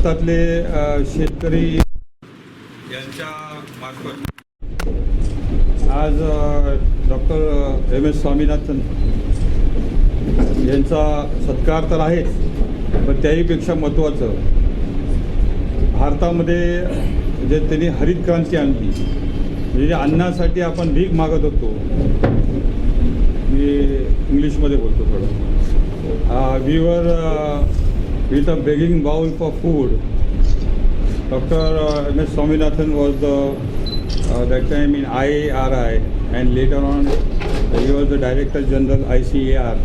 भारतातले शेतकरी यांच्या मार्फत आज डॉक्टर एम एस स्वामीनाथन यांचा सत्कार तर आहेच, पण त्याहीपेक्षा महत्त्वाचं भारतामध्ये जे त्यांनी हरित क्रांती आणली, म्हणजे अन्नासाठी आपण भीक मागत होतो. मी इंग्लिशमध्ये बोलतो थोडं. We were with a begging bowl for food. Doctor M S Swaminathan was that time in IARI, and later on he was the Director General ICAR.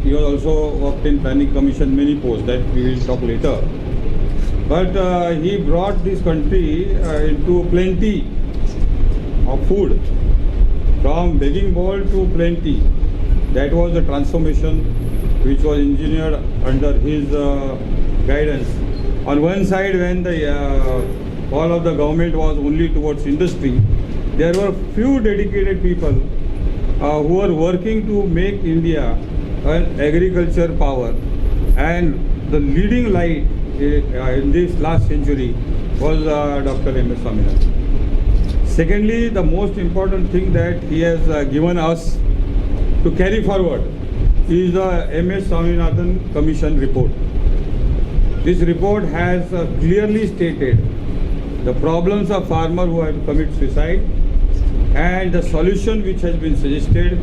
He was also worked in Planning Commission, many posts that we will talk later. But he brought this country into plenty of food, from begging bowl to plenty. That was the transformation which was engineered under his guidance. On one side, when the all of the government was only towards industry, there were few dedicated people who were working to make India an agriculture power, and the leading light in this last century was Dr. M. S. Swaminathan. Secondly, the most important thing that he has given us to carry forward is the M. S. Swaminathan Commission report. This report has clearly stated the problems of farmer who have to commit suicide, and the solution which has been suggested.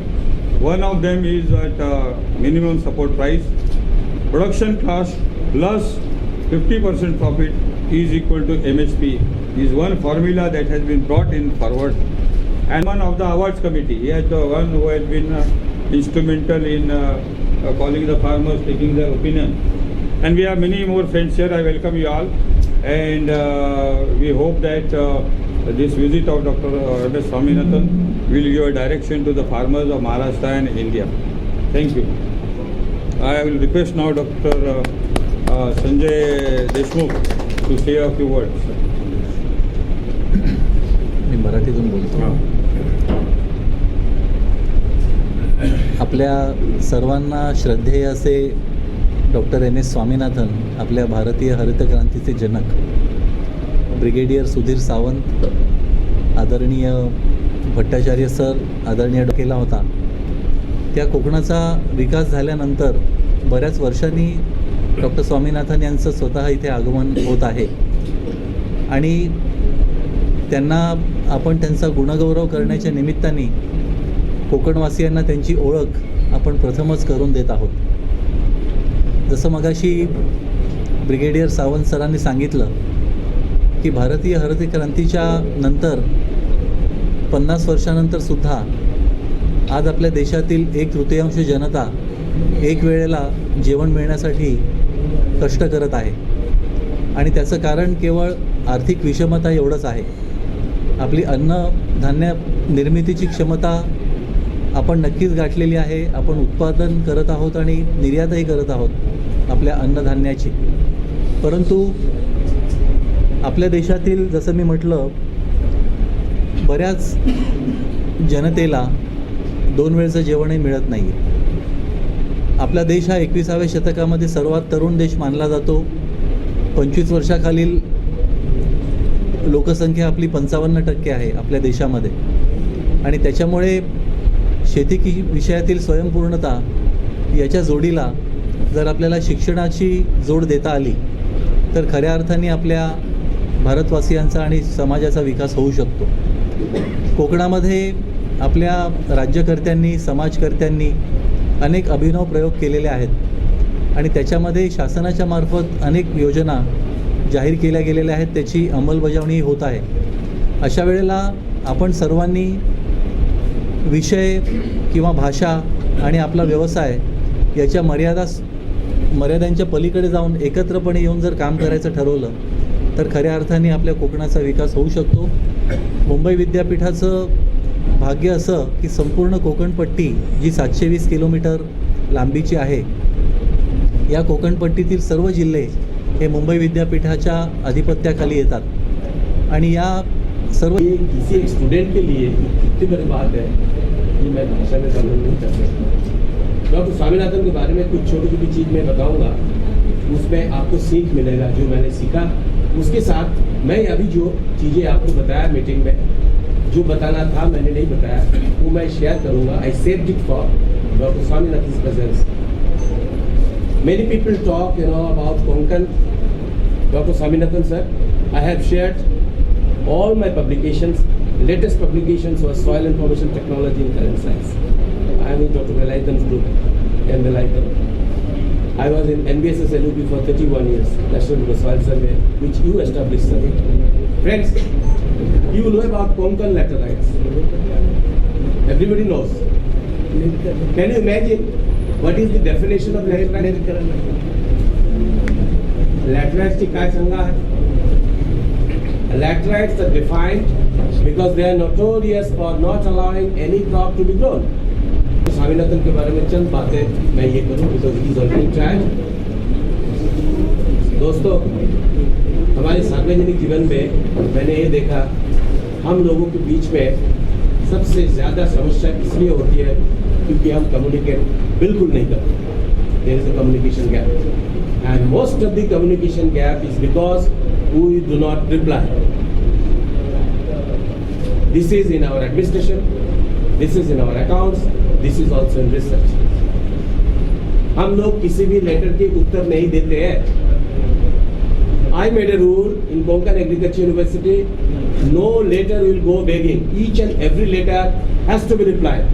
One of them is at minimum support price, production cost plus 50% profit is equal to MSP is one formula that has been brought in forward. And one of the awards committee, he is the one who has been instrumental in calling the farmers, taking their opinion. And we have many more friends here. I welcome you all. And we hope that this visit of Dr. M. S. Swaminathan will give a direction to the farmers of Maharashtra and India. Thank you. I will request now Dr. Sanjay Deshmukh to say a few words. मी मराठीतून बोलतो. आपल्या सर्वांना श्रद्धेय असे doctor M S Swaminathan, आपल्या भारतीय हरित क्रांतीचे जनक, ब्रिगेडियर सुधीर सावंत, आदरणीय भट्टाचार्य सर, आदरणीय केला होता. त्या कोकणाचा विकास झाल्यानंतर बऱ्याच वर्षांनी डॉक्टर स्वामीनाथन यांचं स्वतः इथे आगमन होत आहे, आणि त्यांना आपण त्यांचा गुणगौरव करण्याच्या निमित्ताने कोकणवासियांना त्यांची ओळख आपण प्रथमच करून देत आहोत. जसं मगाशी ब्रिगेडियर सावंत सरांनी सांगितलं की भारतीय हरित क्रांतीच्या नंतर 50 वर्षानंतरसुद्धा आज आपल्या देशातील 1/3 जनता एक वेळेला जेवण मिळण्यासाठी कष्ट करत आहे, आणि त्याचं कारण केवळ आर्थिक विषमता एवढंच आहे. आपली अन्नधान्य निर्मितीची क्षमता आपण नक्कीच गाठलेली आहे. आपण उत्पादन करत आहोत आणि निर्यातही करत आहोत आपल्या अन्नधान्याची. परंतु आपल्या देशातील, जसं मी म्हटलं, बऱ्याच जनतेला 2 वेळचं जेवणही मिळत नाही. आपला देश हा 21व्या शतकामध्ये सर्वात तरुण देश मानला जातो. 25 वर्षाखालील लोकसंख्या आपली 55% आहे आपल्या देशामध्ये, आणि त्याच्यामुळे शेती विषयातील स्वयंपूर्णता याच्या जोडीला जर आपल्याला शिक्षणाची जोड देता आली तर खऱ्या अर्थाने आपल्या भारतवासियांचा आणि समाजाचा विकास होऊ शकतो. कोकणामध्ये आपल्या राज्यकर्त्यांनी, समाजकर्त्यांनी अनेक अभिनव प्रयोग केलेले आहेत, आणि त्याच्यामध्ये शासनाच्या मार्फत अनेक योजना जाहीर केल्या गेलेल्या आहेत. त्याची अंमलबजावणी होत आहे. अशा वेळेला आपण सर्वांनी विषय किंवा भाषा आणि आपला व्यवसाय याच्या मर्यादांच्या पलीकडे जाऊन एकत्रपणे येऊन जर काम करायचं ठरवलं तर खऱ्या अर्थाने आपल्या कोकणाचा विकास होऊ शकतो. मुंबई विद्यापीठाचं भाग्य असं की संपूर्ण कोकणपट्टी जी 720 किलोमीटर लांबीची आहे, या कोकणपट्टीतील सर्व जिल्हे हे मुंबई विद्यापीठाच्या अधिपत्याखाली येतात, आणि या सर्व किसी एक स्टूडेंट के लिए कितनी बड़ी बात है ये मैं भाषा में वर्णन नहीं कर सकता. डॉक्टर स्वामीनाथन के बारे में कुछ छोटी छोटी चीज़ मैं बताऊंगा. उसमें आपको सीख मिलेगा जो मैंने सीखा। उसके साथ मैं अभी जो चीज़ें आपको बताया मीटिंग में, जो बताना था मैंने नहीं बताया, वो मैं शेयर करूँगा। I saved it for doctor Swaminathan presence. Many people talk, about Konkan. Dr. Swaminathan sir, I have shared all my publications. Latest publications was Soil Information Technology and Current Science. I am in Dr. Velaythan's group, M. Velaythan. I was in NBSS LUP for 31 years, National Bureau Soil Survey, which you established, sir. Friends, you know about Konkan laterites. Everybody knows. Can you imagine? What is the definition of laterite? Laterites ची काय संज्ञा आहे? Laterites are defined because they are notorious for not allowing any crop to be grown. Swaminathan के बारे में चंद बातें मैं ये करूं because he is already tried. दोस्तों, हमारे सार्वजनिक जीवन में मैंने ये देखा, हम लोगों के बीच में सबसे ज़्यादा समस्या इसलिए होती है क्योंकि हम कम्युनिकेट बिल्कुल नहीं करते। There is a communication gap and most of the communication gap is because we do not reply. This is in our administration, this is in our accounts, this is also in research. हम लोग किसी भी letter के उत्तर नहीं देते हैं। I made a rule in Konkan Agriculture University, no letter will go begging. Each and every letter has to be replied.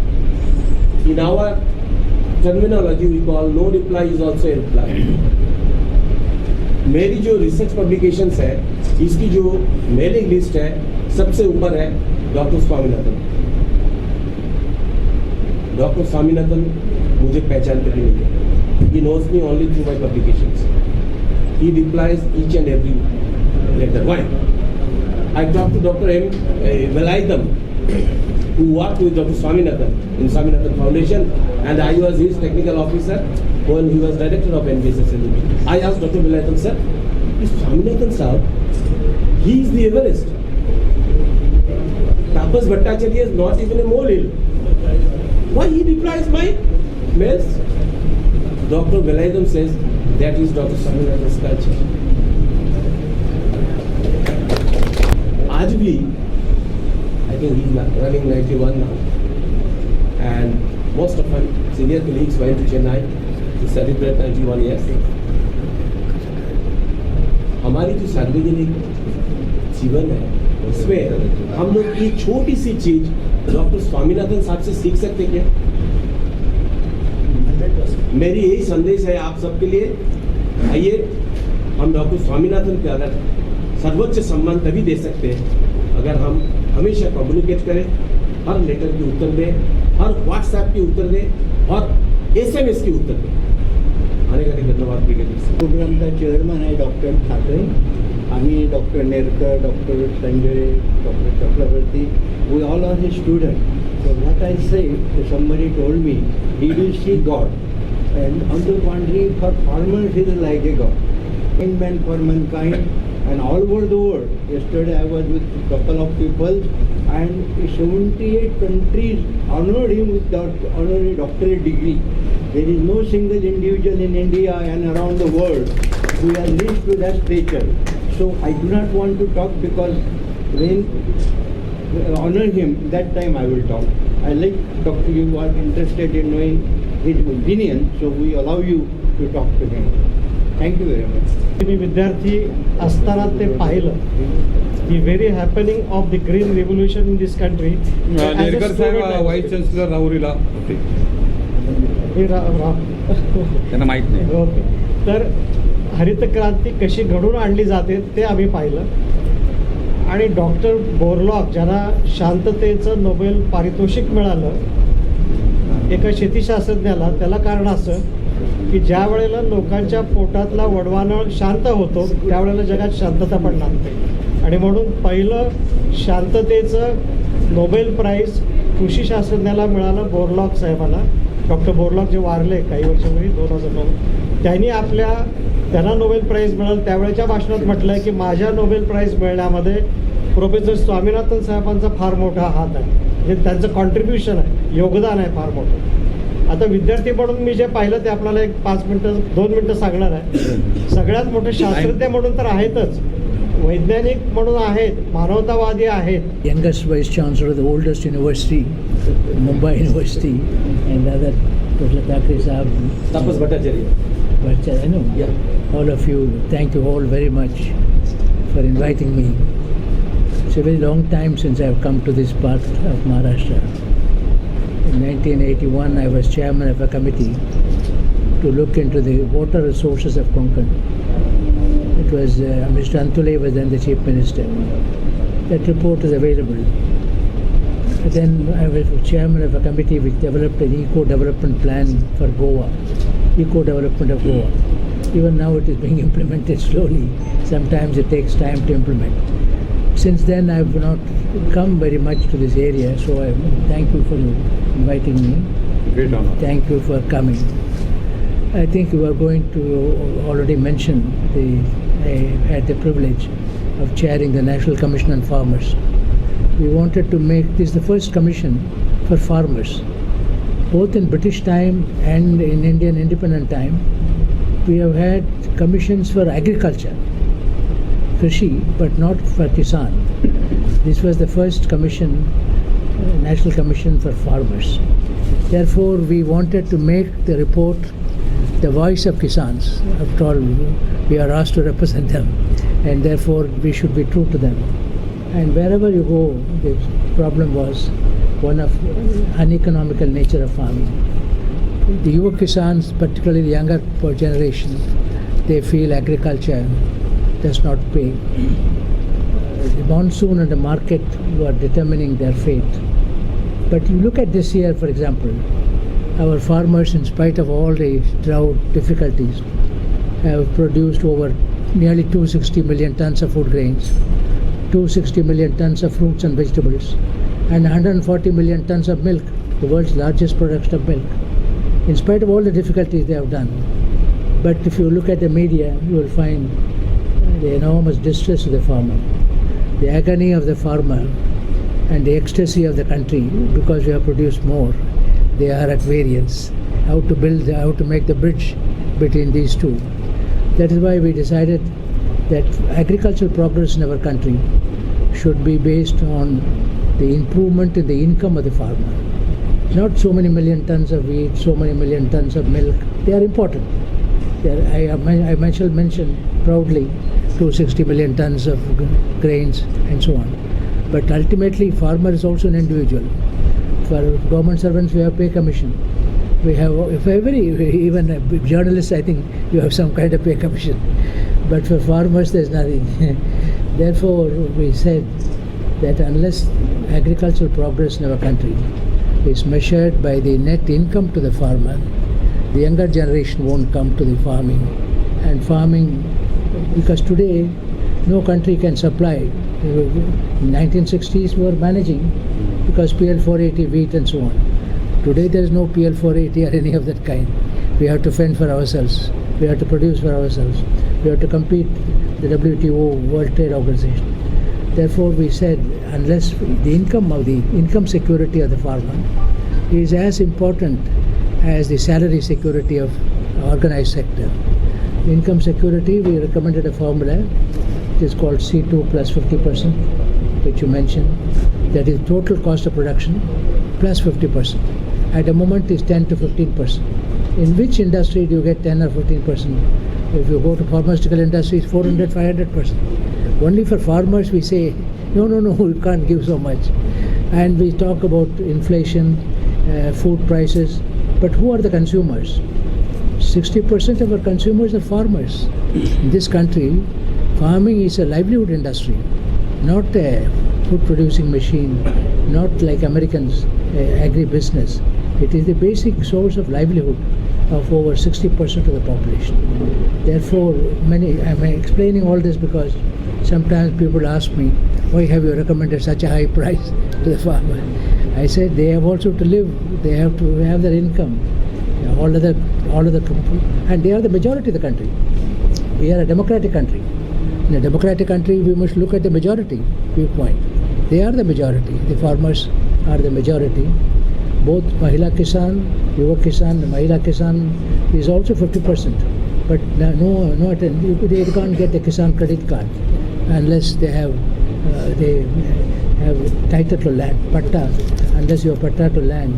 In our terminology, we call no reply is also a reply. मेरी जो research publications है, इसकी जो mailing list है, सबसे ऊपर है doctor Swaminathan. Doctor Swaminathan मुझे पहचानते भी नहीं है। He knows me only through my publications. He replies each and every letter. Why? I talked to Dr. M. Velaythan, who worked with Dr. Swaminathan in Swaminathan Foundation, and I was his technical officer when he was director of NBSS LUP. I asked Dr. Velaythan, sir, this Swaminathan sir, he is the Everest. Tapas Bhattacharya is not even a molehill. Why he replies my mails? Dr. Velaythan says, that is Dr. Swaminathan's culture. आज भी, I think he is running 91 now, and most of my senior colleagues went to Chennai to celebrate 91 years. हमारी जो सार्वजनिक जीवन है, उसमें हम लोग ये छोटी सी चीज डॉक्टर स्वामीनाथन साहब से सीख सकते क्या? मेरी यही संदेश है आप सबके लिए। आइए हम डॉक्टर स्वामीनाथन के अगर सर्वोच्च सम्मान तभी दे सकते हैं अगर हम हमेशा कम्युनिकेट करें, हर लेटर के उत्तर दें, हर व्हाट्सएप के उत्तर दें और SMS के उत्तर दें। अनेक धन्यवाद। प्रोग्रामचा चेअरमन आहे डॉक्टर ठाकरे, आम्ही doctor Nerkar, doctor Sanjay, doctor Chakravarti, we all are his students. So what I say, somebody told me, did you see God? And on the contrary, for farmers he is like a God. Kind man for mankind, and all over the world. Yesterday I was with a couple of people, and 78 countries honored him with honorary doctorate degree. There is no single individual in India and around the world who has reached to that stature. So I do not want to talk because when honor him, that time I will talk. I like Dr. You are interested in knowing his opinion, so we allow you to talk to him. Thank you very much. मी विद्यार्थी असताना ते पाहिलं की very happening of the green revolution in this country. Nerkar साहेब vice chancellor राहुरीला होते, त्यांना माहीत नाही. ओके, तर हरित क्रांती कशी घडून आणली जाते ते आम्ही पाहिलं. आणि डॉक्टर बोरलॉग ज्यांना शांततेचं नोबेल पारितोषिक मिळालं एका शेतीशास्त्रज्ञाला, त्याला कारण असं की ज्या वेळेला लोकांच्या पोटातला वडवानळ शांत होतो त्यावेळेला जगात शांतता पण लागते. आणि म्हणून पहिलं शांततेचं नोबेल प्राईज कृषीशास्त्रज्ञाला मिळालं बोरलॉग साहेबांना. डॉक्टर बोरलॉग जे वारले काही वर्षापूर्वी 2009, त्यांना नोबेल प्राईज मिळालं. त्यावेळेच्या भाषणात म्हटलं आहे की माझ्या नोबेल प्राईज मिळण्यामध्ये प्रोफेसर स्वामीनाथन साहेबांचा फार मोठा हात आहे, म्हणजे त्यांचं कॉन्ट्रीब्युशन आहे, योगदान आहे फार मोठं. आता विद्यार्थी म्हणून मी जे पाहिलं ते आपल्याला एक 2 मिनिटं सांगणार आहे. सगळ्यात मोठे शास्त्रज्ञ म्हणून तर आहेतच, वैज्ञानिक म्हणून आहेत, मानवतावादी आहेत. Youngest vice chancellor of the oldest university, Mumbai University, and other Dr. Thackeray Saab. Tapas Bhattacharya. But I know, all of you, thank you all very much for inviting me. It's a very long time since I've come to this part of Maharashtra. In 1981, I was chairman of a committee to look into the water resources of Konkan. It was Mr. Antule was then the chief minister. That report is available. Then I was chairman of a committee which developed an eco-development plan for Goa, eco-development of Goa. Even now it is being implemented slowly. Sometimes it takes time to implement. Since then I have not come very much to this area, so I thank you for inviting me. Great honor. Thank you for coming. I think you are going to already mention I had the privilege of chairing the National Commission on Farmers. We wanted to make this the first commission for farmers. Both in British time and in Indian independent time, we have had commissions for agriculture, Krishi, but not for Kisan. This was the first commission, National Commission for Farmers. Therefore, we wanted to make the report the voice of Kisans. After all, we are asked to represent them, and therefore we should be true to them. And wherever you go, the problem was one of uneconomical nature of farming. The Yuva Kisans, particularly the younger generation, they feel agriculture does not pay. The monsoon and the market were determining their fate. But you look at this year, for example, our farmers, in spite of all the drought difficulties, have produced over nearly 260 million tons of food grains, 260 million tons of fruits and vegetables, and 140 million tons of milk, the world's largest production of milk. In spite of all the difficulties they have done. But if you look at the media, you will find the enormous distress of the farmer, the agony of the farmer, and the ecstasy of the country because we have produced more. They are at variance. How to make the bridge between these two. That is why we decided that agricultural progress in our country should be based on the improvement in the income of the farmer. Not so many million tons of wheat, so many million tons of milk. They are important. I shall mention proudly 260 million tons of grains and so on. But ultimately, farmer is also an individual. For government servants, we have pay commission. We have, even journalists, I think you have some kind of pay commission. But for farmers, there's nothing. Therefore, we said that unless agricultural progress in our country is measured by the net income to the farmer, the younger generation won't come to the farming. And farming, because today no country can supply. In 1960s we were managing because PL480 wheat and so on. Today there is no PL480 or any of that kind. We have to fend for ourselves. We have to produce for ourselves. We have to compete the WTO, World Trade Organization. Therefore we said unless the income security of the farmer is as important as the salary security of organized sector. Income security, we recommended a formula. It is called C2 plus 50%, which you mentioned. That is total cost of production plus 50%. At the moment is 10 to 15%. In which industry do you get 10 or 15%? If you go to pharmaceutical industry, it's 400, 500%. Only for farmers we say, no, we can't give so much. And we talk about inflation, food prices. But who are the consumers? 60% of our consumers are farmers. In this country, farming is a livelihood industry, not a food producing machine, not like Americans, agribusiness. It is the basic source of livelihood of over 60% of the population. Therefore, I'm explaining all this because sometimes people ask me, why have you recommended such a high price to the farmer? I said they have also to live, they have to have their income. All other and they are the majority of the country. We are a democratic country. In a democratic country, we must look at the majority viewpoint. They are the majority. The farmers are the majority. both Mahila Kisan, Yuva Kisan, Mahila Kisan is also 50%. But they can't get a Kisan credit card unless they have title to land, patta. Unless you have patta to land,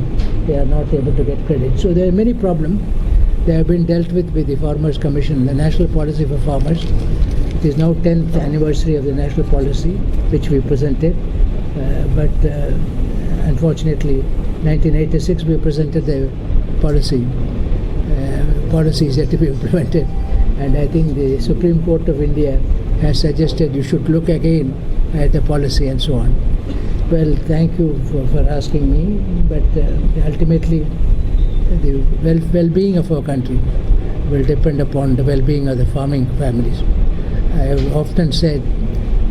they are not able to get credit. So there are many problems. They have been dealt with the Farmers Commission, the National Policy for Farmers. It is now 10th anniversary of the national policy, which we presented. But unfortunately, 1986 we presented the policy. Policy is yet to be implemented. And I think the Supreme Court of India has suggested you should look again at the policy and so on. Well, thank you for asking me, but ultimately the well-being of our country will depend upon the well-being of the farming families. I have often said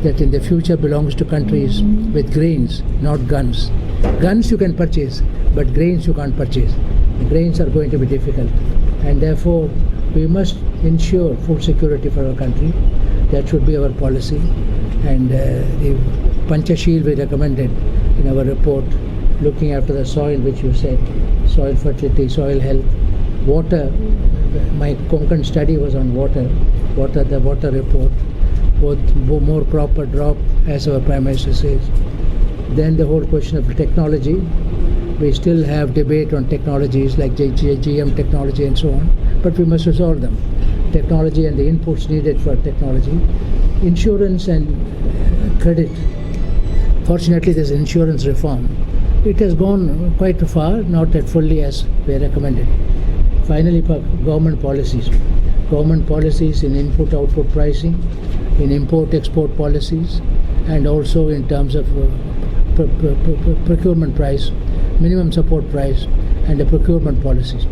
that in the future belongs to countries with grains, not guns. Guns you can purchase, but grains you can't purchase. The grains are going to be difficult, and therefore we must ensure food security for our country. That should be our policy. And the Panchasheel we recommended in our report, looking after the soil, which you said, soil fertility, soil health, water. My Konkan study was on water, the water report, both more proper drop, as our Prime Minister says. Then the whole question of technology. We still have debate on technologies like GM technology and so on, but we must resolve them. Technology and the inputs needed for technology. Insurance and credit. Fortunately, there's insurance reform. It has gone quite far, not that fully as we recommended. Finally, government policies. Government policies in input-output pricing, in import-export policies, and also in terms of procurement price, minimum support price, and the procurement policies,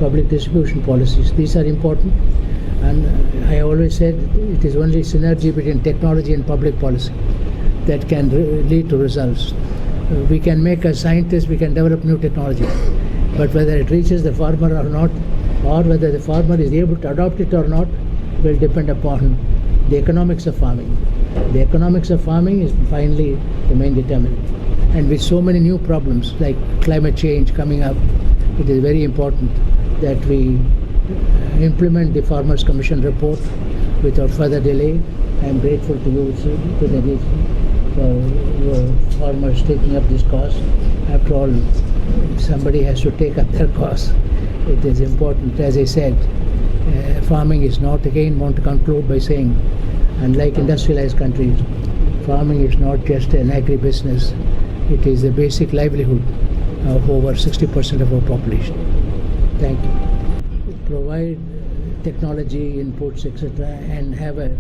public distribution policies. These are important. And I always said it is only synergy between technology and public policy that can lead to results. We can make a scientist, we can develop new technology, but whether it reaches the farmer or not, or whether the farmer is able to adopt it or not, will depend upon the economics of farming. The economics of farming is finally the main determinant. And with so many new problems like climate change coming up, it is very important that we implement the Farmers Commission report without further delay. I am grateful to you, to the for farmers taking up this cause. After all, somebody has to take up their cause. It is important. As I said, farming is not, again, want to conclude by saying, unlike industrialized countries, farming is not just an agribusiness. It is the basic livelihood of over 60% of our population. Thank you. Provide technology, inputs, etc., and have a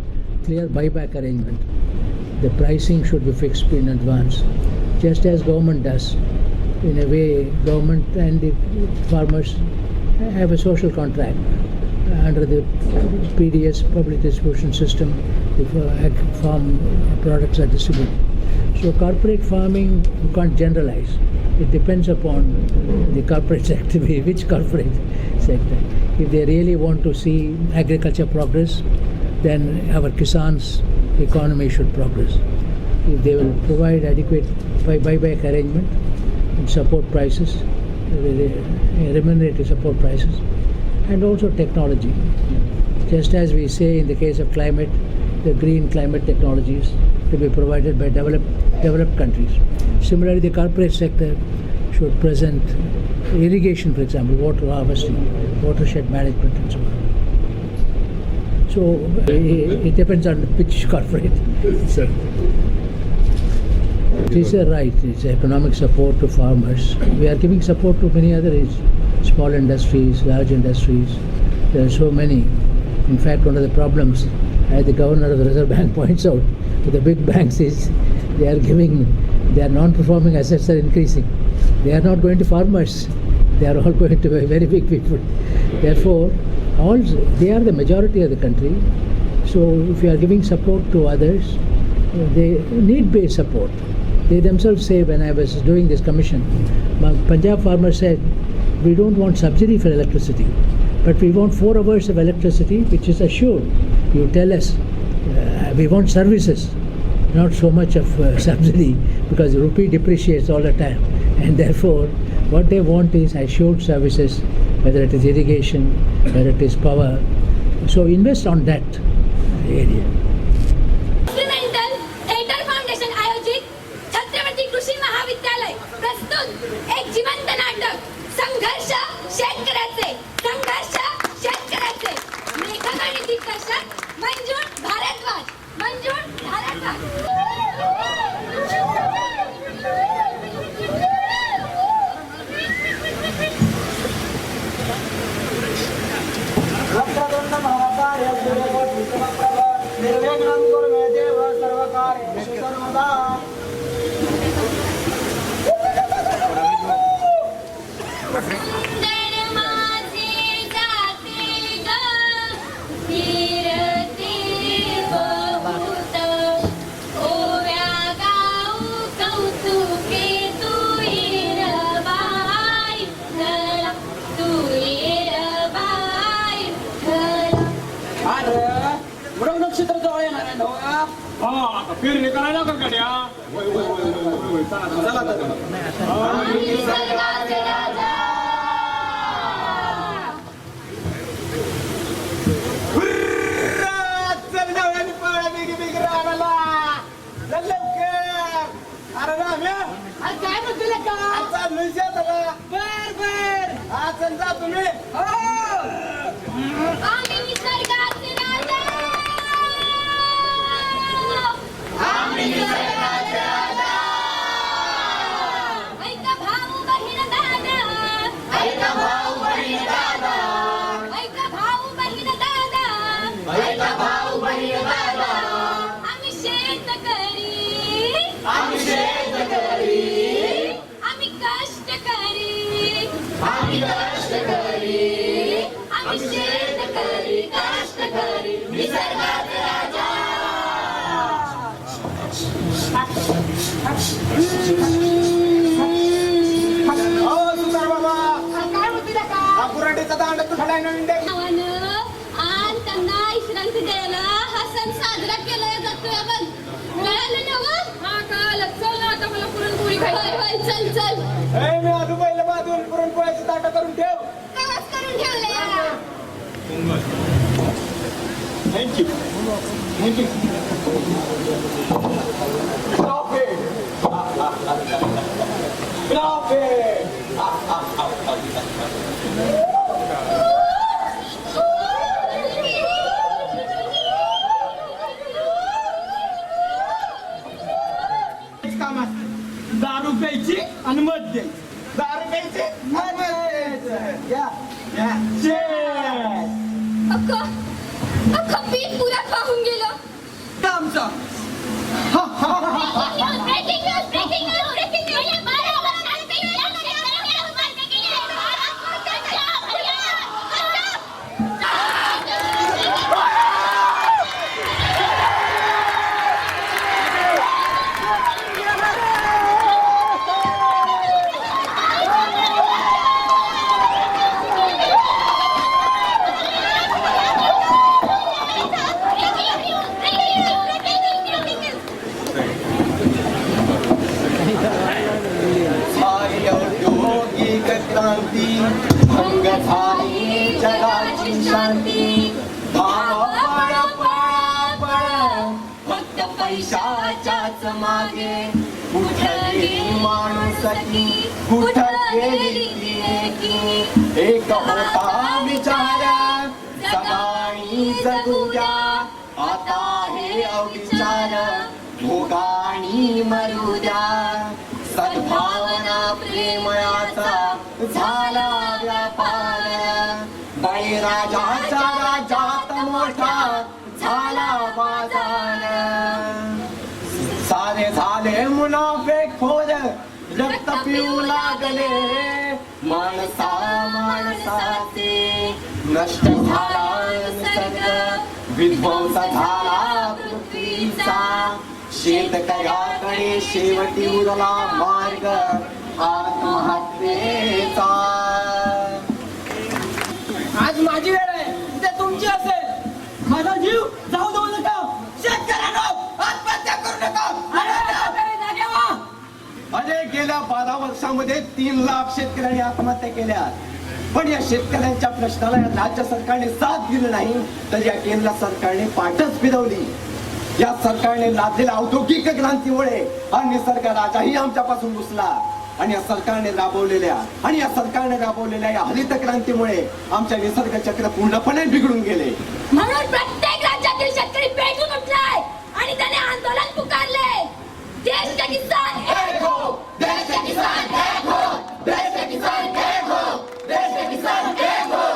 clear buyback arrangement. The pricing should be fixed in advance, just as government does. In a way, government and the farmers have a social contract under the PDS, public distribution system. The farm products are distributed. So corporate farming, you can't generalize. It depends upon the corporate sector, which corporate sector. If they really want to see agriculture progress, then our Kisan's economy should progress. If they will provide adequate buyback arrangement and support prices, remunerative support prices, and also technology. Just as we say in the case of climate, the green climate technologies to be provided by developed countries. Similarly, the corporate sector should present irrigation, for example, water harvesting, watershed management, and so on. So it depends on which corporate. It is a right. It's economic support to farmers. We are giving support to many other small industries, large industries. There are so many. In fact, one of the problems, as the governor of the Reserve Bank points out, with the big banks is their non-performing assets are increasing. They are not going to farmers. They are all going to very big people. Therefore, they are the majority of the country. So if you are giving support to others, they need base support. They themselves say, when I was doing this commission, Punjab farmers said, we don't want subsidy for electricity, but we want 4 hours of electricity, which is assured. You tell us, we want services, not so much of subsidy, because the rupee depreciates all the time. And therefore, what they want is assured services, whether it is irrigation, whether it is power. So invest on that area. Experimental theatre foundation आयोजित छत्रपती कृषी महाविद्यालय प्रस्तुत एक जिवंत नाटक संघर्ष शेतकऱ्याचे लेखक आणि दिग्दर्शक मंजूर भारद्वाज. वक्रतुंड महाकाय सूर्यकोटि समप्रभ निर्विघ्नं कुरु मे देव सर्वकार्येषु सर्वदा. मृग नक्षत्र जवळ येणार आहे ढोळा. फिरणी करायला का गड्या? चला चल जाऊया मी पळा बिगी राहण्याला. चल लवकर. अरे राम्या, काय म्हणतो का चाललोय शेताला. बर हा चल जा तुम्ही. आम्ही निसर्गाचे राजा. ऐका भाऊ बहीण दादा. ऐका भाऊ बहीण दादा. आम्ही शेतकरी. आम्ही कष्टकरी निसर्गाचे राजा. सुतार बाबा, काय म्हणते का हा कुऱ्हाडीचा दांड तुटलाय नवीन डे. आणि त्यांना विश्रांती द्यायला हा सण साजरा केला जातोय. आपण कळालं ना व? हा कळालं. चल ना आता मला पुरणपोळी खायची. चल मी आजू पहिलं बाजून पुरणपोळ्याची ताटं करून ठेव. कवाच करून ठेवले. थँक्यू. दारू प्यायची आणि मत द्यायची. दारू प्यायची आणि मत द्यायचं. या Cheers. अख्खं पीक पुरा पाहून गेलं. आमचा ब्रेकिंग न्यूज. क्रांती भंग झाली जगाची शांती. फक्त पैशाच्याच मागे कुठं गेली माणुसकी, कुठं गेली ती एकी. एक होता विचार सगळी जगूया, आता हे अविचार भोगाणी मरू द्या. सद्भावना प्रेमयाचा झाला व्यापार, बळीराजाच्या राज्यात मोठा झाला बाजार. सारे झाले मुनाफेखोर, रक्त पिऊ लागले माणसा माणसाचे. नष्ट झाला निसर्ग, विध्वंस झाला पृथ्वीचा. शेतकऱ्याकडे शेवटी उरला मार्ग आत्महत्येचा. आज माझी वेळ आहे, उद्या तुमची असेल. माझा जीव जाऊ देऊ नका. शेतकऱ्यांनो आत्महत्या करू नका. अरे म्हणजे गेल्या 12 वर्षामध्ये 3 लाख शेतकऱ्यांनी आत्महत्या केल्या. पण या शेतकऱ्यांच्या प्रश्नाला या राज्य सरकारने साथ दिली नाही, तर या केंद्र सरकारने पाठच फिरवली. या सरकारने लादलेल्या औद्योगिक क्रांतीमुळे हा निसर्ग राजाही आमच्यापासून घुसला. आणि या सरकारने राबवलेल्या या हरित क्रांतीमुळे आमच्या निसर्ग चक्र पूर्णपणे बिघडून गेले. म्हणून प्रत्येक राज्यातील शेतकरी पेटून उठलाय आणि त्याने आंदोलन पुकारले. देश के किसान एक हो, देश के किसान एक हो, देश के किसान एक हो, देश के किसान एक हो.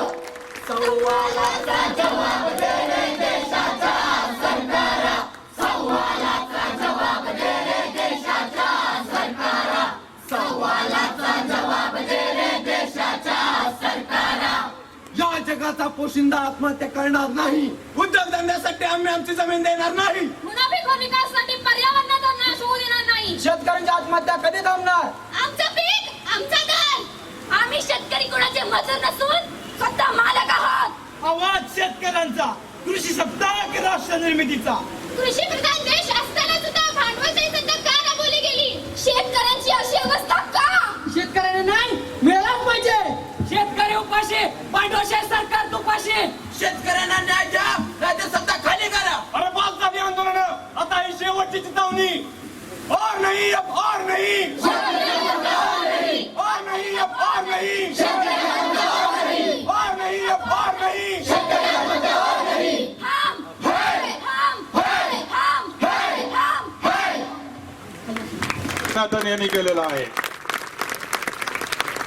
सवालाचा जवाब दे रे देशाच्या सरकारा, सवालाचा जवाब दे रे देशाच्या सरकारा, सवालाचा जवाब दे रे देशाच्या सरकारा. या जगाचा पोशिंदा आत्महत्या करणार नाही. उद्योगधंद्यासाठी आम्ही आमची जमीन देणार नाही. मुनाफिक विकासासाठी पर्यावरणाचा नाश होऊ देणार नाही. शेतकऱ्यांची आत्महत्या कधी थांबणार? आमचं पीक, आमचं घर. आम्ही शेतकरी कुणाचे मजूर नसून स्वतः मालक आहोत. आवाज शेतकऱ्यांचा, कृषी सप्ताह राष्ट्र निर्मितीचा. कृषी प्रधान देश असताना सुद्धा भांडवलची संख्या का राबवली गेली? शेतकऱ्यांची अशी अवस्था का? शेतकऱ्यांना नाही मिळालाच पाहिजे. शेतकरी उपाशी, पांडवशेठ सरकार तुपाशी. शेतकऱ्यांना न्याय द्या, राज्य सत्ता खाली करा. अरे पाच झाली आंदोलन, आता ही शेवटची चितावणी. और नहीं, अब और नहीं, और नहीं, अब और नहीं, और नहीं, अब और नहीं. नाथन यांनी केलेला आहे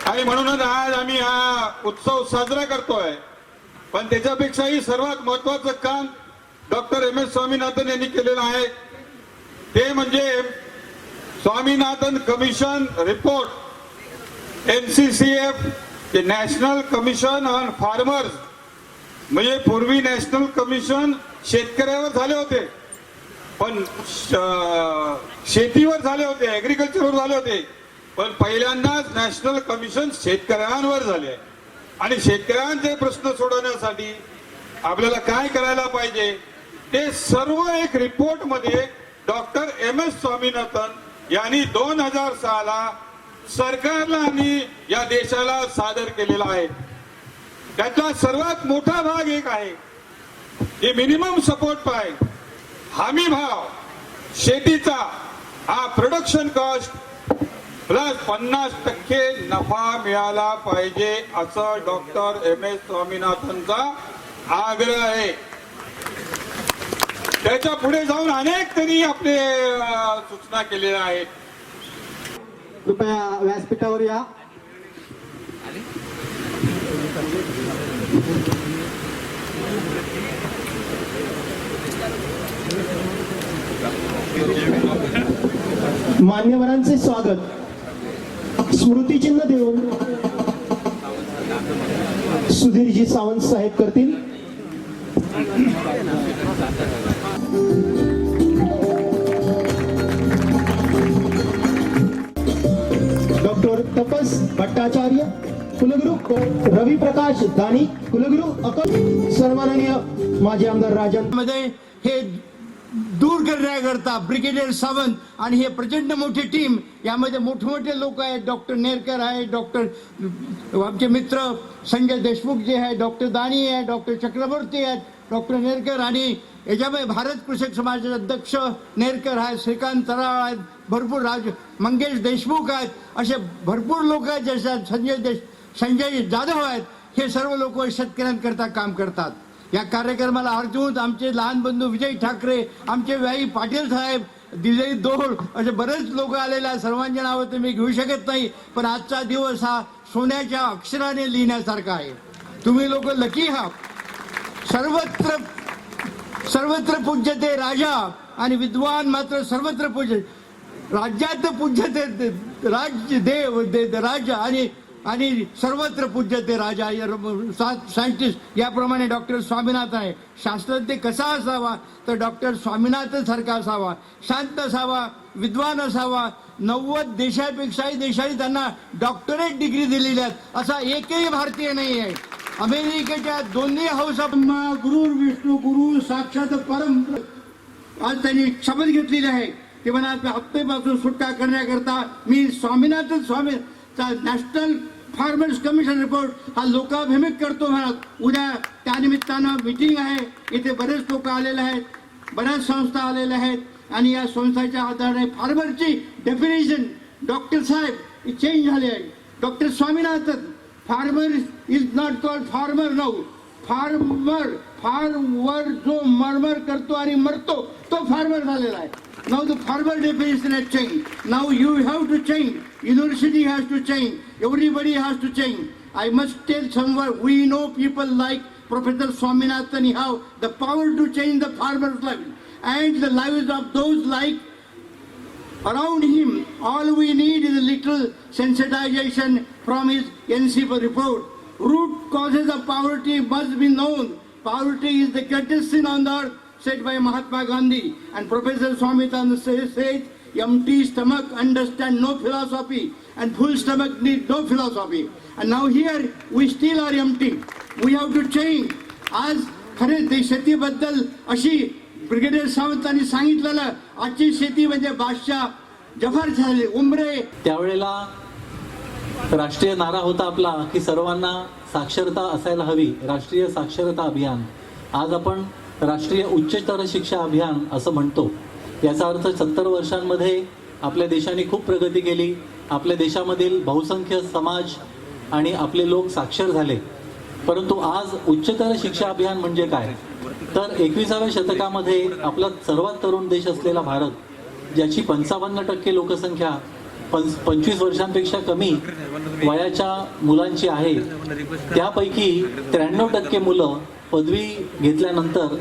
आणि म्हणूनच आज आम्ही हा उत्सव साजरा करतोय. पण त्याच्यापेक्षाही सर्वात महत्वाचं काम डॉक्टर एम एस स्वामीनाथन यांनी केलेलं आहे. ते म्हणजे स्वामीनाथन कमिशन रिपोर्ट, NCCF, ते नॅशनल कमिशन ऑन फार्मर्स. म्हणजे पूर्वी नॅशनल कमिशन शेतकऱ्यावर झाले होते, पण शेतीवर झाले होते, ऍग्रिकल्चरवर झाले होते. पण पहिल्यांदाच नॅशनल कमिशन शेतकऱ्यांवर झाले. आणि शेतकऱ्यांचे प्रश्न सोडवण्यासाठी आपल्याला काय करायला पाहिजे ते सर्व एक रिपोर्ट मध्ये डॉक्टर एम एस स्वामीनाथन यांनी 2006 सरकारला आणि या देशाला सादर केलेला आहे. त्याचा सर्वात मोठा भाग एक आहे की मिनिमम सपोर्ट प्राइस, हमी भाव शेतीचा हा प्रोडक्शन कॉस्ट प्लस 50% नफा मिळाला पाहिजे, असं डॉक्टर एम एस स्वामीनाथनचा आग्रह आहे. त्याच्या पुढे जाऊन अनेक त्यांनी आपले सूचना केलेल्या आहेत. कृपया व्यासपीठावर या. मान्यवरांचे स्वागत. स्मृतिचिन्ह देऊन सुधीरजी सावंत साहेब करतील. डॉक्टर तपस भट्टाचार्य कुलगुरू, रवी प्रकाश दानी कुलगुरू सन्माननीय माजी आमदार राजन मध्ये हे दूर करण्याकरता ब्रिगेडियर सावंत आणि हे प्रचंड मोठी टीम, यामध्ये मोठमोठे लोक आहेत. डॉक्टर नेरकर आहे, डॉक्टर आमचे मित्र संजय देशमुख जे आहे, डॉक्टर दानी आहे, डॉक्टर चक्रवर्ती आहेत, डॉक्टर नेरकर आणि याच्यामध्ये भारत कृषक समाजाचे अध्यक्ष नेरकर आहेत, श्रीकांत तराळ आहेत, भरपूर मंगेश देशमुख आहेत, असे भरपूर लोक आहेत. जसे संजय जाधव आहेत. हे सर्व लोक शेतकऱ्यांकरता काम करतात. या कार्यक्रमाला अर्जुन, आमचे लहान बंधू विजय ठाकरे, आमचे व्याई पाटील साहेब, दिलई दोळ, असे बरेच लोक आलेले आहेत. सर्वांची नावं तर मी घेऊ शकत नाही, पण आजचा दिवस हा सोन्याच्या अक्षराने लिहिण्यासारखा आहे. तुम्ही लोक लकी आहात. सर्वत्र पूज्यते राजा आणि विद्वान मात्र सर्वत्र पूज्य. राज्यात पूज्यते देव राजा आणि सर्वत्र पूज्यते राजा. सायंटिस्ट याप्रमाणे डॉक्टर स्वामीनाथन आहे. शास्त्रज्ञ कसा असावा तर डॉक्टर स्वामीनाथन सारखा असावा, शांत असावा, विद्वान असावा. 90 देशापेक्षाही देशांनी त्यांना डॉक्टरेट डिग्री दिलेली आहेत, असा एकही भारतीय नाही आहे. अमेरिकेच्या दोन्ही हाऊस ऑफ गुरु विष्णू गुरु साक्षात परम आज त्यांनी शपथ घेतलेली आहे. ते म्हणाले हप्तेपासून सुटका करण्याकरता मी स्वामीचा नॅशनल फार्मर्स कमिशन रिपोर्ट हा लोकाभिमुख करतो म्हणत उद्या त्यानिमित्तानं मीटिंग आहे. इथे बरेच लोक आलेले आहेत, बऱ्याच संस्था आलेल्या आहेत आणि या संस्थाच्या आधारे फार्मरची डेफिनेशन डॉक्टर साहेब चेंज झाली आहे. Doctor Swaminathan farmer is not called farmer now. Farmer जो मरमर करतो आणि मरतो तो फार्मर झालेला आहे. Now the farmer definition has changed. Now you have to change. University has to change. Everybody has to change. I must tell someone, we know people like Professor Swaminathan have the power to change the farmer's life and the lives of those like around him. All we need is a little sensitization from his NCP report. Root causes of poverty must be known. Poverty is the greatest sin on the earth, said by Mahatma Gandhi. And Professor Swaminathan says, empty stomach understand no philosophy and full stomach need no philosophy. And now here we still are empty. We have to change. आज खरे ते शेतीबद्दल अशी brigadier सावंतांनी सांगितलेलं, आजची शेती म्हणजे बादशाह जफर झाले उमरे. त्यावेळेला राष्ट्रीय नारा होता आपला की सर्वांना साक्षरता असायला हवी, राष्ट्रीय साक्षरता अभियान. आज आपण राष्ट्रीय उच्चतर शिक्षा अभियान असं म्हणतो. याचा अर्थ 70 वर्षांमध्ये आपल्या देशाने खूप प्रगती केली. आपल्या देशामधील बहुसंख्य समाज आणि आपले लोक साक्षर झाले. परंतु आज उच्चतर शिक्षा अभियान म्हणजे काय, तर 21व्या शतकामध्ये आपला सर्वात तरुण देश असलेला भारत, ज्याची 55% लोकसंख्या 25 वर्षांपेक्षा कमी वयाच्या मुलांची आहे, त्यापैकी 93% मुलं पदवी घेतल्यानंतर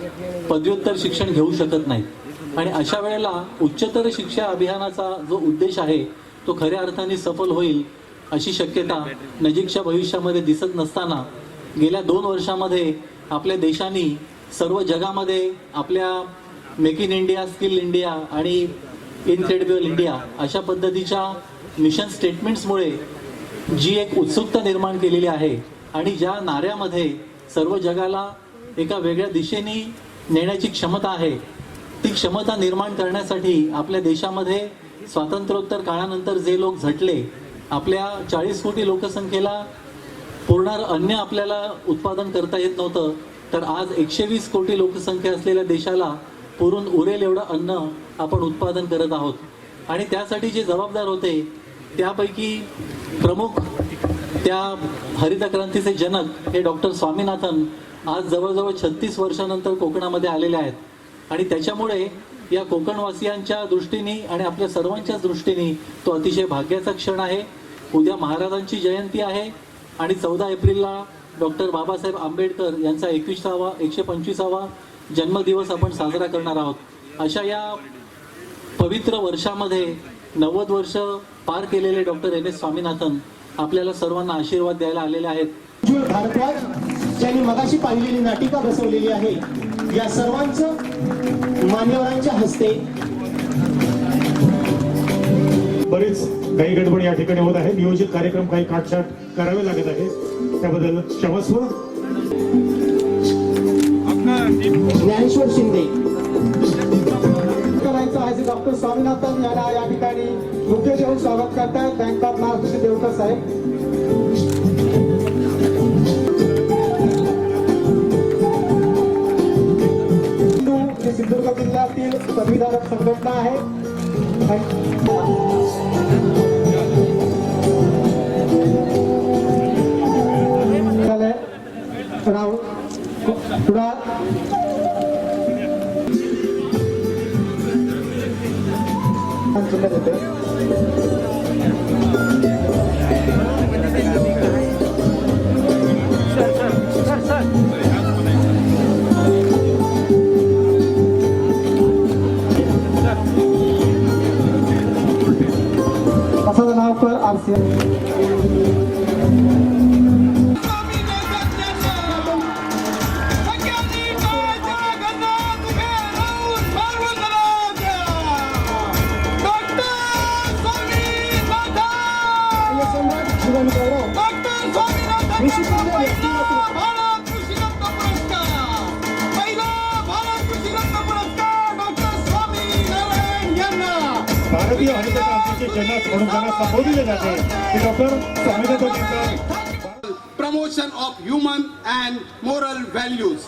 पदव्युत्तर शिक्षण घेऊ शकत नाहीत. आणि अशा वेळेला उच्चतर शिक्षा अभियानाचा जो उद्देश आहे तो खऱ्या अर्थाने सफल होईल अशी शक्यता नजीकच्या भविष्यामध्ये दिसत नसताना गेल्या 2 वर्षामध्ये आपल्या देशाने सर्व जगामध्ये आपल्या make in India, skill India आणि इनक्रेडिबल इंडिया अशा पद्धतीच्या मिशन स्टेटमेंट्समुळे जी एक उत्सुकता निर्माण केलेली आहे आणि ज्या नाऱ्यामध्ये सर्व जगाला एका वेगळ्या दिशेने नेण्याची क्षमता आहे, ती क्षमता निर्माण करण्यासाठी आपल्या देशामध्ये स्वातंत्र्योत्तर काळानंतर जे लोक झटले, आपल्या 40 कोटी लोकसंख्येला पुरणार अन्न आपल्याला उत्पादन करता येत नव्हतं, तर आज 120 कोटी लोकसंख्या असलेल्या देशाला पुरून उरेल एवढं अन्न आपण उत्पादन करत आहोत. आणि त्यासाठी जे जबाबदार होते त्यापैकी प्रमुख त्या हरित क्रांतीचे जनक हे डॉक्टर स्वामीनाथन आज जवळजवळ 36 वर्षानंतर कोकणामध्ये आलेले आहेत. आणि त्याच्यामुळे या कोकणवासियांच्या दृष्टीने आणि आपल्या सर्वांच्याच दृष्टीने तो अतिशय भाग्याचा क्षण आहे. उद्या महाराजांची जयंती आहे आणि 14 एप्रिलला डॉक्टर बाबासाहेब आंबेडकर यांचा 125वा जन्मदिवस आपण साजरा करणार आहोत. अशा या पवित्र वर्षामध्ये 90 वर्ष पार केलेले डॉक्टर NS स्वामीनाथन आपल्याला सर्वांना आशीर्वाद द्यायला आलेले आहेत. उज्ज्वल भारद्वाज ज्यांनी मगाशी पाहिलेली नाटिका बसवलेली आहे, या सर्वांचं मान्यवरांच्या हस्ते बरेच काही गडबड या ठिकाणी होत आहे. नियोजित कार्यक्रम काही काटछाट करावे लागत आहे, त्याबद्दल क्षमस्व. ज्ञानेश्वर शिंदे डॉक्टर स्वामीनाथन यांना या ठिकाणी मुख्य जेवण स्वागत करतायत बँक ऑफ महाराष्ट्र देवकर साहेब. ही सिंधुदुर्ग जिल्ह्यातील पदवीधारक संघटना आहे. असं नाव कर पहिला भारत कृषी रत्न पुरस्कार डॉक्टर स्वामी नारायण यांना. भारतीय हरित क्रांतीचे जनक म्हणून त्यांना संबोधले जाते ते डॉक्टर स्वामीनाथन यांचा promotion of human and moral values.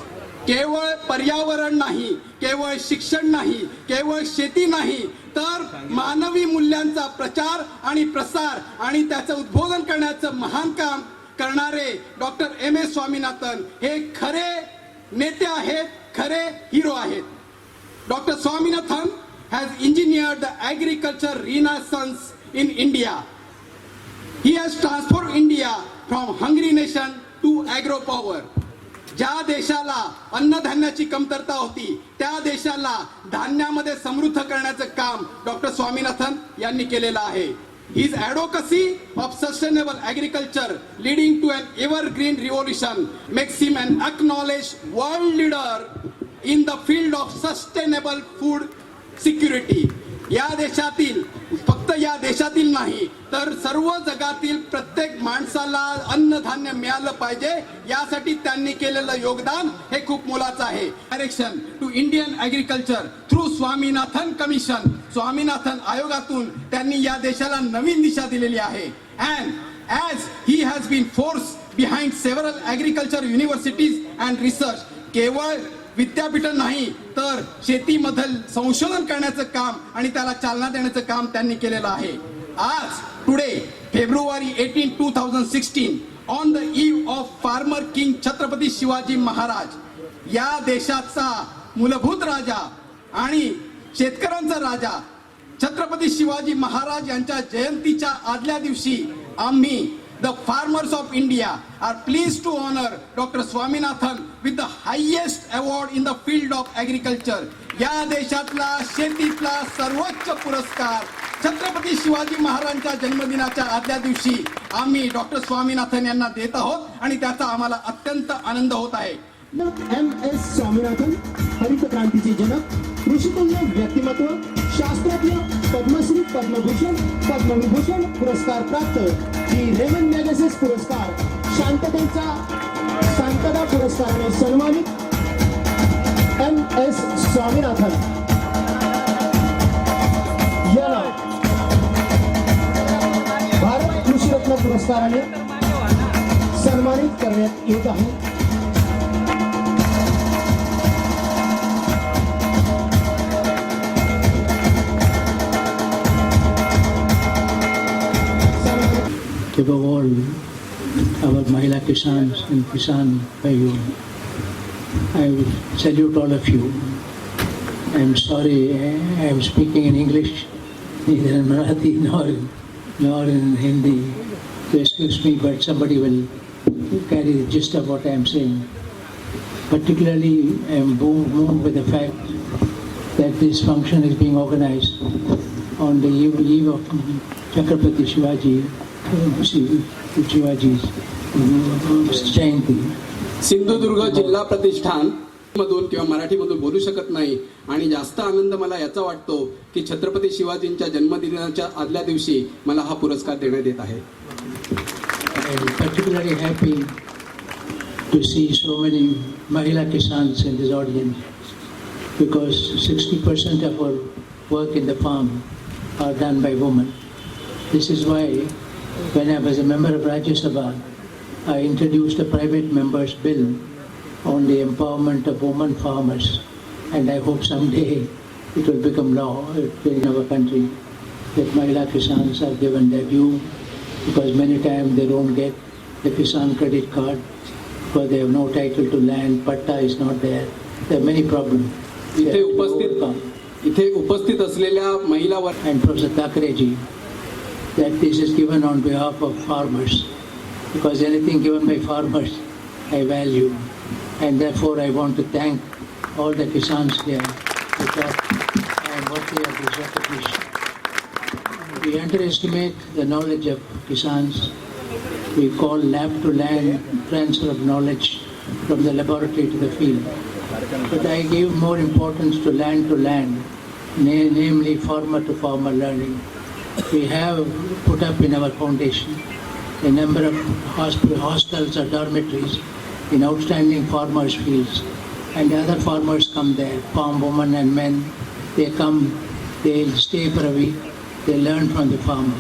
केवळ पर्यावरण नाही, केवळ शिक्षण नाही, केवळ शेती नाही, तर मानवी मूल्यांचा प्रचार आणि प्रसार आणि त्याचं उद्बोधन करण्याचं महान काम करणारे डॉक्टर एम.एस. स्वामीनाथन हे खरे नेते आहेत, खरे हिरो आहेत. Doctor Swaminathan has engineered the agriculture renaissance in India. He has transformed India from hungry nation to agro power. ज्या देशाला अन्नधान्याची कमतरता होती त्या देशाला धान्यामध्ये समृद्ध करण्याचं काम डॉक्टर स्वामीनाथन यांनी केलेलं आहे. His advocacy of sustainable agriculture leading to an evergreen revolution makes him an acknowledged world leader in the field of sustainable food security. या देशातील, फक्त या देशातील नाही तर सर्व जगातील प्रत्येक माणसाला अन्नधान्य मिळालं पाहिजे यासाठी त्यांनी केलेलं योगदान हे खूप मोलाचं आहे. Direction to Indian agriculture through Swaminathan commission, Swaminathan आयोगातून त्यांनी या देशाला नवीन दिशा दिलेली आहे. And as he has been force behind several agriculture universities and research, केवळ विद्यापीठ नाही तर शेतीमधील संशोधन करण्याचं काम आणि त्याला चालना देण्याचं काम त्यांनी केलेलं आहे. आज today February 18, 2016 on the eve of farmer king Chhatrapati Shivaji Maharaj, या देशाचा मूलभूत राजा आणि शेतकऱ्यांचा राजा छत्रपती शिवाजी महाराज यांच्या जयंतीच्या आदल्या दिवशी आम्ही the farmers of India are pleased to honor Dr. Swaminathan with the highest award in the field of agriculture. या देशातला शेतीतला सर्वोच्च पुरस्कार छत्रपती शिवाजी महाराजांच्या जन्मदिनाच्या आदल्या दिवशी आम्ही डॉक्टर स्वामीनाथन यांना देत आहोत आणि त्याचा आम्हाला अत्यंत आनंद होत आहे. एम.एस. स्वामीनाथन हरित क्रांतीचे जनक, ऋषितुल्य व्यक्तिमत्व, शास्त्रज्ञ, पद्मश्री, पद्मभूषण, पद्मविभूषण पुरस्कार प्राप्त, दी रेमन मॅगसेस पुरस्कार, शांतता पुरस्काराने सन्मानित एम.एस. स्वामीनाथन यांना भारत कृषीरत्न पुरस्काराने सन्मानित करण्यात येत आहे. Above all, our Mahila Kisans and Kisan Bhaiyo, I salute all of you. I am sorry, I am speaking in English, neither in Marathi nor in Hindi. So excuse me, but somebody will carry the gist of what I am saying. Particularly, I am moved with the fact that this function is being organized on the eve of Chhatrapati Shivaji's जयंती. सिंधुदुर्ग जिल्हा प्रतिष्ठान मधून किंवा मराठीमधून बोलू शकत नाही आणि जास्त आनंद मला याचा वाटतो की छत्रपती शिवाजींच्या जन्मदिनाच्या आदल्या दिवशी मला हा पुरस्कार देण्यात येत आहे. I am particularly happy to see so many Mahila Kisans in this audience because 60% of our work in the farm are done by women. This is why when I was a member of Rajya Sabha, I introduced a private member's bill on the empowerment of women farmers, and I hope someday it will become law in our country that Mahila Kisans are given their due, because many times they don't get the Kisan credit card because they have no title to land, patta is not there. There are many problems. इथे उपस्थित असलेल्या महिला and Professor Thakreji, that this is given on behalf of farmers, because anything given by farmers I value, and therefore I want to thank all the Kisans here because I am worthy of this recognition. We underestimate the knowledge of Kisans. We call lab to land transfer of knowledge from the laboratory to the field. But I give more importance to land, namely farmer to farmer learning. We have put up in our foundation a number of hostels or dormitories in outstanding farmers' fields, and other farmers come there, farm women and men. They come, they stay for a week, they learn from the farmer.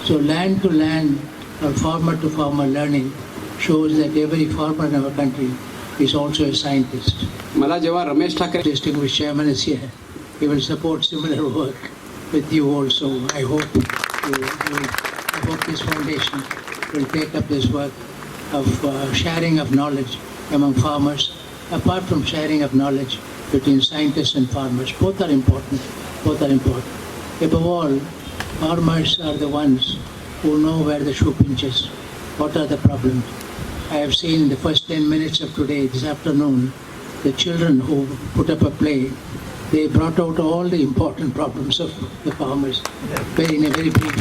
So land to land or farmer to farmer learning shows that every farmer in our country is also a scientist. मला जेव्हा Ramesh Thackeray Distinguished chairman is here. He will support similar work with you also. I hope this foundation will take up this work of sharing of knowledge among farmers, apart from sharing of knowledge between scientists and farmers. Both are important. Both are important. Above all, farmers are the ones who know where the shoe pinches. What are the problems? I have seen in the first 10 minutes of today, this afternoon, the children who put up a play, they brought out all the important problems of the farmers in a very brief,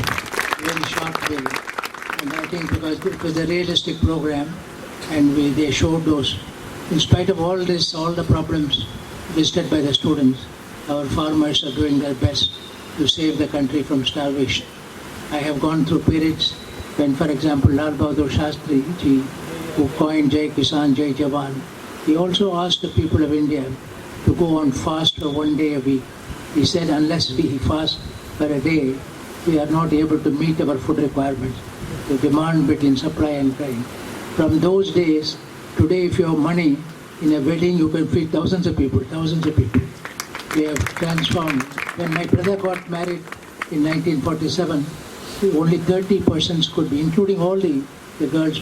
very short way. And I think because it was a realistic program, and they showed those. In spite of all this, all the problems listed by the students, our farmers are doing their best to save the country from starvation. I have gone through periods when, for example, Lal Bahadur Shastri ji, who coined Jai Kisan, Jai Jawan, he also asked the people of India to go on fast for 1 day a week. He said, unless we fast for a day, we are not able to meet our food requirements, the demand between supply and demand. From those days, today if you have money, in a wedding you can feed thousands of people, thousands of people. We have transformed. When my brother got married in 1947, only 30 persons could be, including all the girls,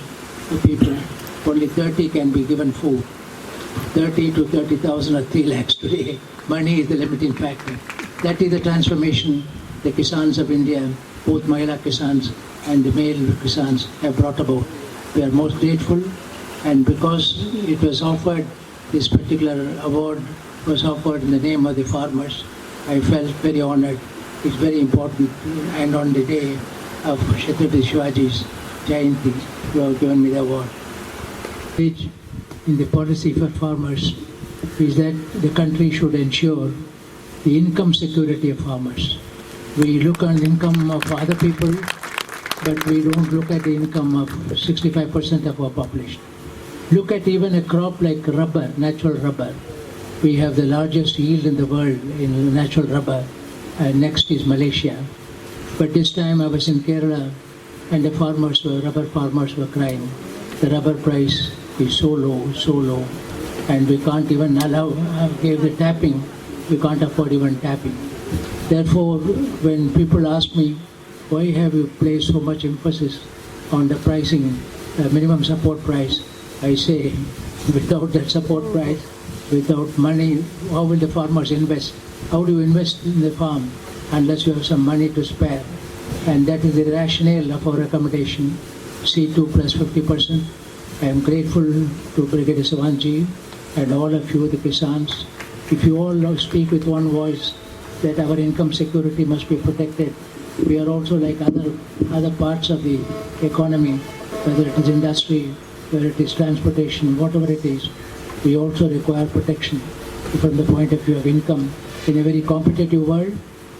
the people, only 30 can be given food. 30 to 30,000 or 3 lakhs today. Money is the limiting factor. That is the transformation the Kisans of India, both Mahila Kisans and the male Kisans, have brought about. We are most grateful, and because it was offered, this particular award was offered in the name of the farmers, I felt very honored. It's very important, and on the day of Chhatrapati Shivaji's Jayanti, you have given me the award. In the policy for farmers is that the country should ensure the income security of farmers. We look at the income of other people, but we don't look at the income of 65% of our population. Look at even a crop like rubber, natural rubber. We have the largest yield in the world in natural rubber. Next is Malaysia. But this time I was in Kerala, and the rubber farmers were crying. The rubber price is so low, and we can't even give the tapping. We can't afford even tapping. Therefore, when people ask me, why have you placed so much emphasis on the pricing, minimum support price, I say, without that support price, without money, how will the farmers invest? How do you invest in the farm unless you have some money to spare? And that is the rationale of our recommendation, C2 plus 50%. I am grateful to Brigadier Savanji and all of you, the Kisans. If you all speak with one voice that our income security must be protected, we are also like other parts of the economy, whether it is industry, whether it is transportation, whatever it is, we also require protection from the point of view of income in a very competitive world,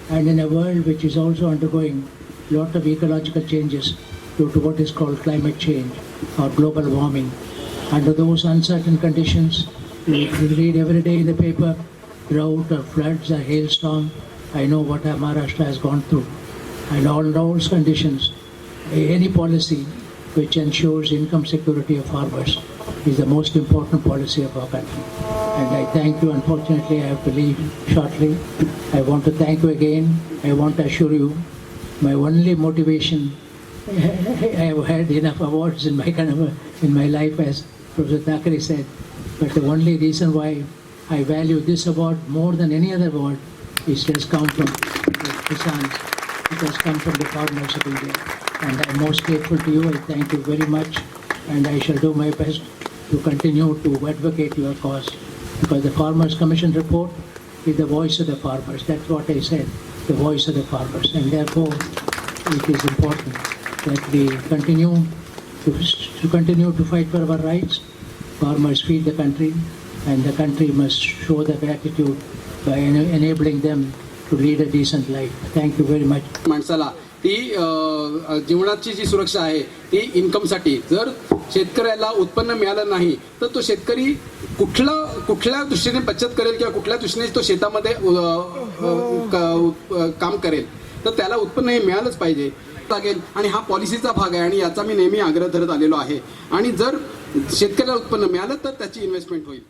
and in a world which is also undergoing a lot of ecological changes due to what is called climate change or global warming. Under those uncertain conditions, we read every day in the paper, drought or floods or hailstorm. I know what Maharashtra has gone through. And all those conditions, any policy which ensures income security of farmers is the most important policy of our country. And I thank you. Unfortunately, I have to leave shortly. I want to thank you again. I want to assure you, my only motivation, I have had enough awards in my life, as Professor Thackeray said, but the only reason why I value this award more than any other award is it has come from the Kisans, it has come from the farmers of India. And I am most grateful to you. I thank you very much, and I shall do my best to continue to advocate your cause, because the Farmers Commission report is the voice of the farmers. That's what I said, the voice of the farmers, and therefore it is important that we continue to fight for our rights. Farmers feed the country, and the country must show the gratitude by enabling them to lead a decent life. Thank you very much. माणसाला ती जीवनाची जी सुरक्षा आहे ती इन्कमसाठी, जर शेतकऱ्याला उत्पन्न मिळालं नाही तर तो शेतकरी कुठल्या दृष्टीने बचत करेल किंवा कुठल्या दृष्टीने तो शेतामध्ये काम करेल. तर त्याला उत्पन्न हे मिळालंच पाहिजे लागेल आणि हा पॉलिसीचा भाग आहे आणि याचा मी नेहमी आग्रह धरत आलेलो आहे आणि जर शेतकऱ्याला उत्पन्न मिळालं तर त्याची इन्व्हेस्टमेंट होईल.